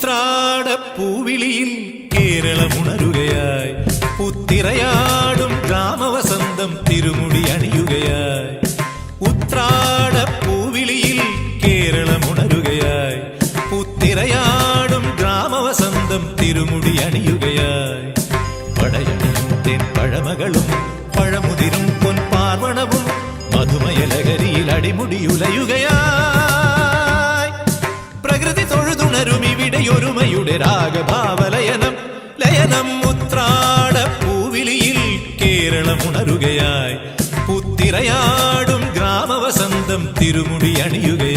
ഉത്രാടപ്പൂവിളിയിൽ കേരളമുണരുകയായി പുത്തിരയാടും ഗ്രാമവസന്തം തിരുമുടി അണിയുകയായി. ഉത്രാടപ്പൂവിളിയിൽ കേരളമുണരുകയായി പുത്തിരയാടും ഗ്രാമവസന്തം തിരുമുടി അണിയുകയായി. പടയണിയും then പഴമകളും പഴമുതിരും പൊൻപാർവണവും മധുമയലകരിയിൽ അടിമുടിയുലയുകയായി. പ്രകൃതി തൊഴുതുണരും ഇവിടെയൊരുമയുടെ രാഗഭാവലയനം ലയനം. ഉത്രാടപ്പൂവിളിയിൽ കേരളമുണരുകയായി പുത്തിരയാടും ഗ്രാമവസന്തം തിരുമുടി അണിയുകയായി.